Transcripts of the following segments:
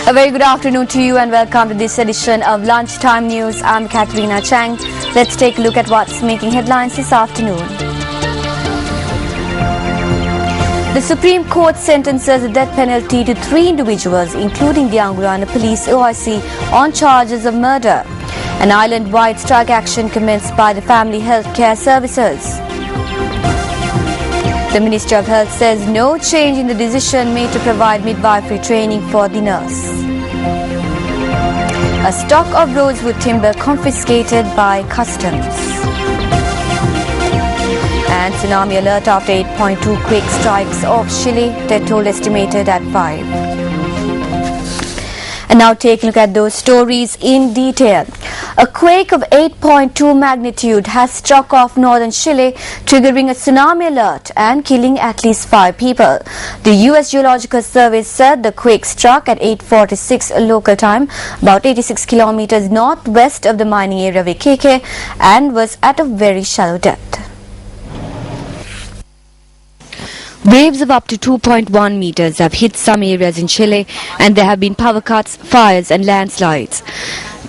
A very good afternoon to you and welcome to this edition of Lunchtime News. I'm Katharina Chang. Let's take a look at what's making headlines this afternoon. The Supreme Court sentences the death penalty to 3 individuals, including the Angulana Police OIC, on charges of murder. An island-wide strike action commenced by the Family Health Care Services. The Ministry of Health says no change in the decision made to provide midwifery training for the nurse. A stock of rosewood timber confiscated by customs. And tsunami alert after 8.2 quake strikes off Chile, death toll estimated at 5. And now take a look at those stories in detail. A quake of 8.2 magnitude has struck off northern Chile, triggering a tsunami alert and killing at least 5 people. The U.S. Geological Survey said the quake struck at 8:46 local time, about 86 kilometers northwest of the mining area of Iquique, and was at a very shallow depth. Waves of up to 2.1 meters have hit some areas in Chile, and there have been power cuts, fires and landslides.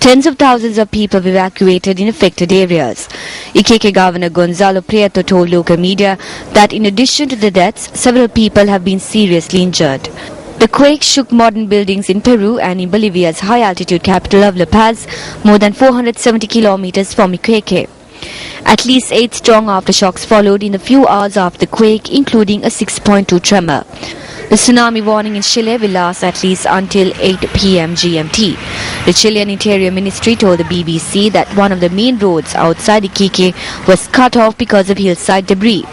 Tens of thousands of people were evacuated in affected areas. Iquique Governor Gonzalo Prieto told local media that in addition to the deaths, several people have been seriously injured. The quake shook modern buildings in Peru and in Bolivia's high-altitude capital of La Paz, more than 470 kilometers from Iquique. At least 8 strong aftershocks followed in the few hours after the quake, including a 6.2 tremor. The tsunami warning in Chile will last at least until 8 p.m. GMT. The Chilean Interior Ministry told the BBC that one of the main roads outside Iquique was cut off because of hillside debris.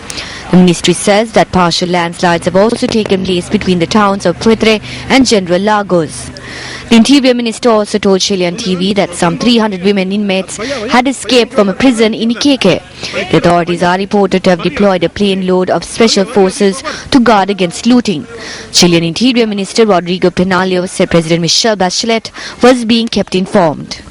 The ministry says that partial landslides have also taken place between the towns of Putre and General Lagos. The Interior Minister also told Chilean TV that some 300 women inmates had escaped from a prison in Iquique. The authorities are reported to have deployed a plane load of special forces to guard against looting. Chilean Interior Minister Rodrigo Penalio said President Michelle Bachelet was being kept informed.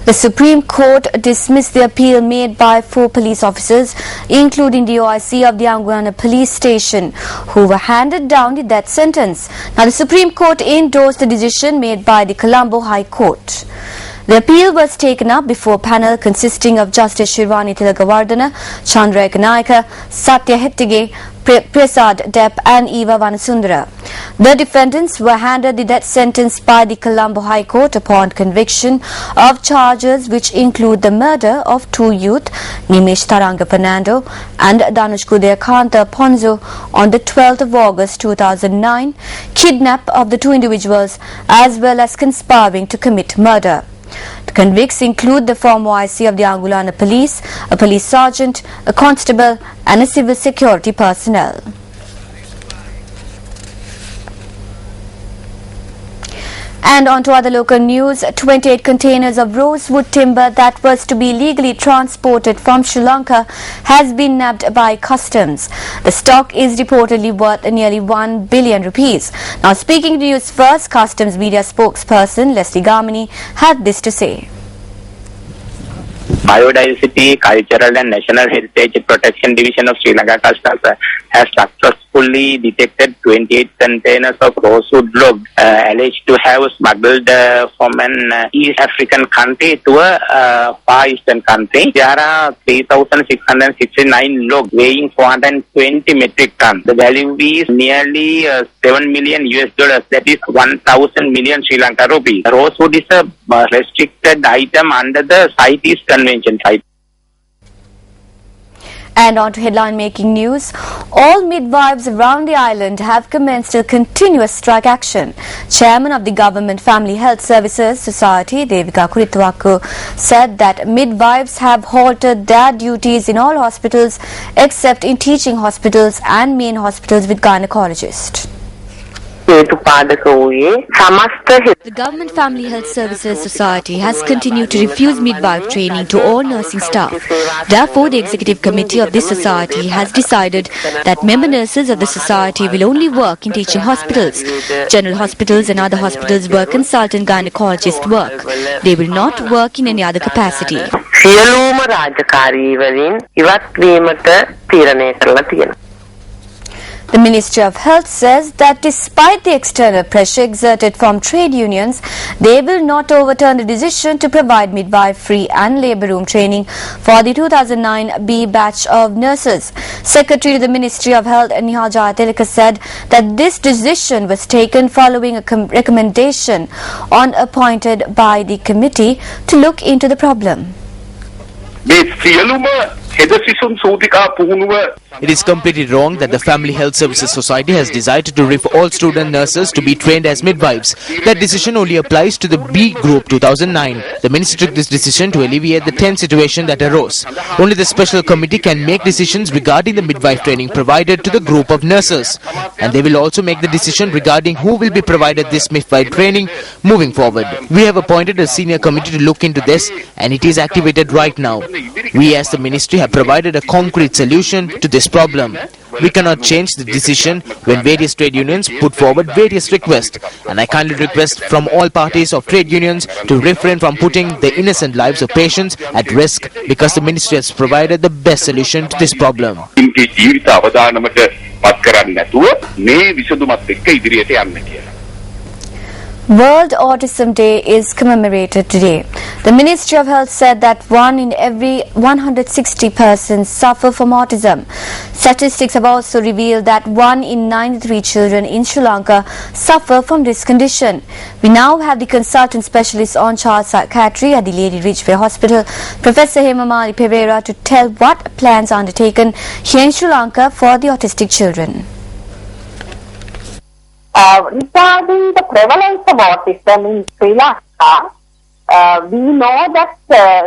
The Supreme Court dismissed the appeal made by 4 police officers, including the OIC of the Angulana police station, who were handed down the death sentence. Now, the Supreme Court endorsed the decision made by the Colombo High Court. The appeal was taken up before a panel consisting of Justice Shirvani Tilagavardhana, Chandra Ekanayaka, Satya Hettige, Prasad Depp and Eva Vanasundara. The defendants were handed the death sentence by the Colombo High Court upon conviction of charges which include the murder of 2 youth, Nimesh Taranga Fernando and Danush Kudayakanta Ponzo, on the 12th of August 2009, kidnap of the 2 individuals as well as conspiring to commit murder. The convicts include the former OIC of the Angulana Police, a police sergeant, a constable and a civil security personnel. And on to other local news, 28 containers of rosewood timber that was to be illegally transported from Sri Lanka has been nabbed by customs. The stock is reportedly worth nearly 1 billion rupees. Now, speaking to Newsfirst, customs media spokesperson Leslie Gamini had this to say. Biodiversity, Cultural and National Heritage Protection Division of Sri Lanka Customs has successfully detected 28 containers of rosewood log alleged to have smuggled from an East African country to a Far Eastern country. There are 3,669 logs weighing 420 metric tons. The value is nearly 7 million US dollars, that is 1,000 million Sri Lanka rupees. Rosewood is a restricted item under the CITES Convention. And on to headline-making news. All midwives around the island have commenced a continuous strike action. Chairman of the Government Family Health Services Society, Devika Kuritwaku, said that midwives have halted their duties in all hospitals except in teaching hospitals and main hospitals with gynecologists. The Government Family Health Services Society has continued to refuse midwife training to all nursing staff. Therefore, the Executive Committee of this society has decided that member nurses of the society will only work in teaching hospitals. General hospitals and other hospitals where consultant gynecologists work. They will not work in any other capacity. The Ministry of Health says that despite the external pressure exerted from trade unions, they will not overturn the decision to provide midwifery and labour room training for the 2009 B batch of nurses. Secretary to the Ministry of Health Nihaja Telika said that this decision was taken following a recommendation appointed by the committee to look into the problem. It is completely wrong that the Family Health Services Society has decided to refer all student nurses to be trained as midwives. That decision only applies to the B Group 2009. The minister took this decision to alleviate the tense situation that arose. Only the special committee can make decisions regarding the midwife training provided to the group of nurses. And they will also make the decision regarding who will be provided this midwife training moving forward. We have appointed a senior committee to look into this, and it is activated right now. We as the ministry have provided a concrete solution to this problem. We cannot change the decision when various trade unions put forward various requests, and I kindly request from all parties of trade unions to refrain from putting the innocent lives of patients at risk, because the ministry has provided the best solution to this problem. World Autism Day is commemorated today. The Ministry of Health said that 1 in every 160 persons suffer from autism. Statistics have also revealed that 1 in 93 children in Sri Lanka suffer from this condition. We now have the consultant specialist on child psychiatry at the Lady Ridgeway Hospital, Professor Hemamali Pereira, to tell what plans are undertaken here in Sri Lanka for the autistic children. Regarding the prevalence of autism in Sri Lanka, we know that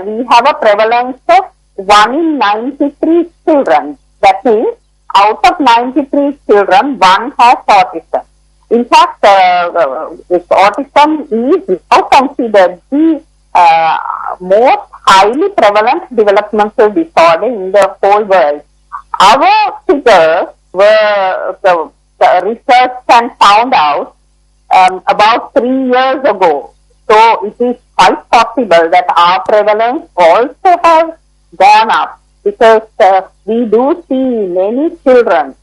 we have a prevalence of 1 in 93 children. That means, out of 93 children, 1 has autism. In fact, autism is now considered the most highly prevalent developmental disorder in the whole world. Our figures were researched and found out about 3 years ago. So it is quite possible that our prevalence also has gone up, because we do see many children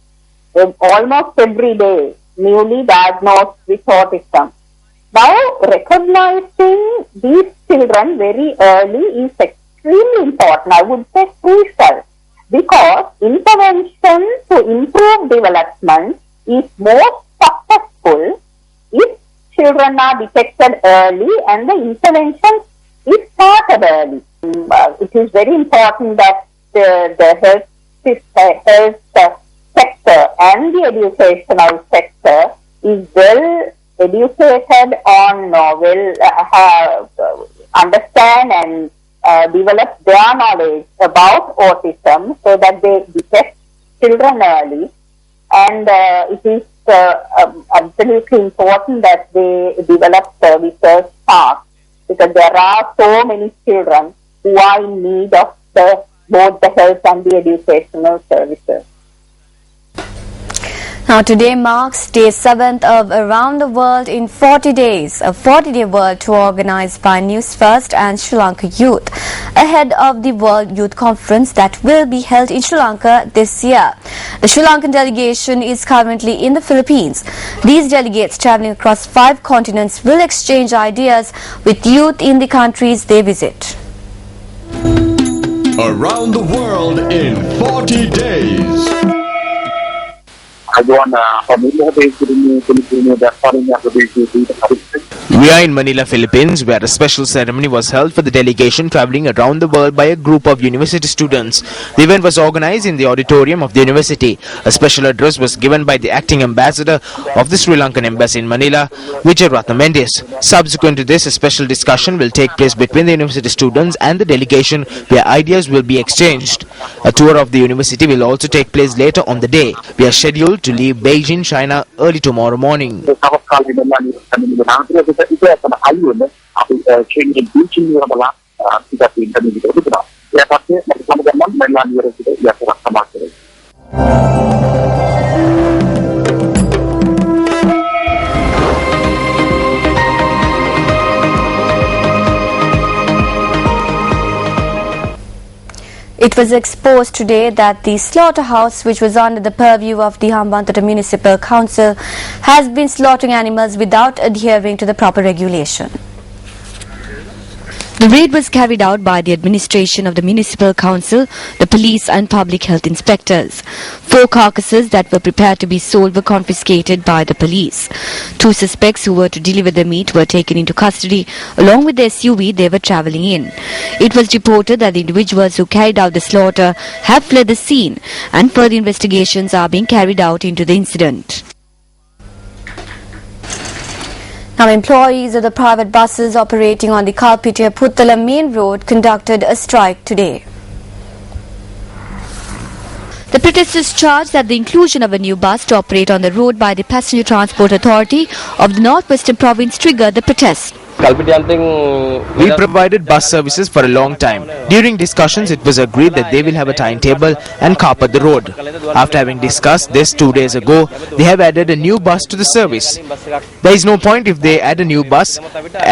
almost every day newly diagnosed with autism. Now, recognizing these children very early is extremely important, I would say crucial, because intervention to improve development is more successful if children are detected early and the intervention is started early. It is very important that the health sector and the educational sector is well educated on, understand and develop their knowledge about autism so that they detect children early. And it is absolutely important that they develop services fast, because there are so many children who are in need of both the health and the educational services. Now today marks day 7th of Around the World in 40 Days, a 40-day world tour organized by Newsfirst and Sri Lanka Youth, ahead of the World Youth Conference that will be held in Sri Lanka this year. The Sri Lankan delegation is currently in the Philippines. These delegates travelling across 5 continents will exchange ideas with youth in the countries they visit. Around the World in 40 Days. We are in Manila, Philippines, where a special ceremony was held for the delegation travelling around the world by a group of university students. The event was organized in the auditorium of the university. A special address was given by the acting ambassador of the Sri Lankan embassy in Manila, Vijay Ratna Mendes. Subsequent to this, a special discussion will take place between the university students and the delegation, where ideas will be exchanged. A tour of the university will also take place later on the day. We are scheduled to leave Beijing, China early tomorrow morning. It was exposed today that the slaughterhouse, which was under the purview of the Hambantota Municipal Council, has been slaughtering animals without adhering to the proper regulation. The raid was carried out by the administration of the Municipal Council, the police and public health inspectors. 4 carcasses that were prepared to be sold were confiscated by the police. 2 suspects who were to deliver the meat were taken into custody along with the SUV they were travelling in. It was reported that the individuals who carried out the slaughter have fled the scene and further investigations are being carried out into the incident. Now, employees of the private buses operating on the Kalpitia-Puttalam main road conducted a strike today. The protesters charged that the inclusion of a new bus to operate on the road by the Passenger Transport Authority of the Northwestern Province triggered the protest. We provided bus services for a long time. During discussions, it was agreed that they will have a timetable and carpet the road. After having discussed this 2 days ago, they have added a new bus to the service. There is no point if they add a new bus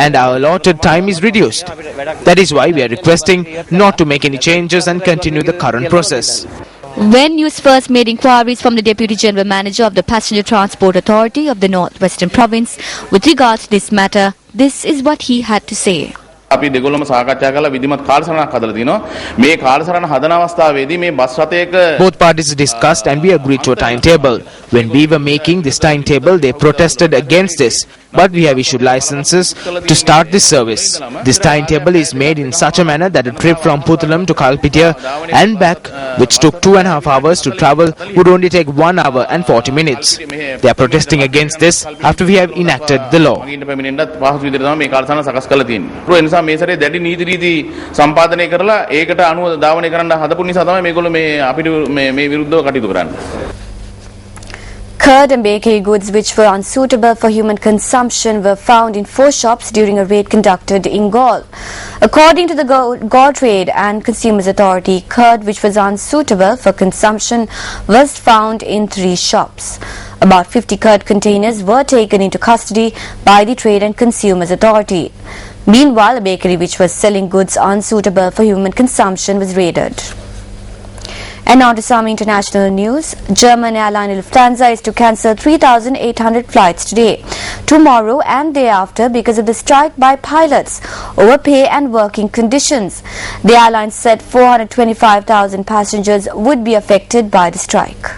and our allotted time is reduced. That is why we are requesting not to make any changes and continue the current process. When Newsfirst made inquiries from the Deputy General Manager of the Passenger Transport Authority of the Northwestern Province with regards to this matter, this is what he had to say. අපි දෙගොල්ලම සාකච්ඡා කරලා විධිමත් කාර්යසරණක් හදලා තිනවා. මේ කාර්යසරණ හදන අවස්ථාවේදී මේ bus රථයක Both parties discussed and we agreed to a timetable. When we were making this timetable, they protested against this. But we have issued licenses to start this service. This timetable is made in such a manner that a trip from Puttalam to Kalpitia and back, which took 2.5 hours to travel, would only take 1 hour and 40 minutes. They are protesting against this after we have enacted the law. මේ සැරේ දැඩි නීති රීති සම්පාදනය කරලා ඒකට අනුව ධාවනය කරන්න හදපු නිසා තමයි මේගොල්ලෝ මේ අපිට මේ විරුද්ධව කටයුතු කරන්නේ. Curd and bakery goods which were unsuitable for human consumption were found in 4 shops during a raid conducted in Gaul. According to the Gaul Trade and Consumers Authority, curd which was unsuitable for consumption was found in 3 shops. About 50 curd containers were taken into custody by the Trade and Consumers Authority. Meanwhile, a bakery which was selling goods unsuitable for human consumption was raided. And now to some international news. German airline Lufthansa is to cancel 3,800 flights today, tomorrow and day after because of the strike by pilots over pay and working conditions. The airline said 425,000 passengers would be affected by the strike.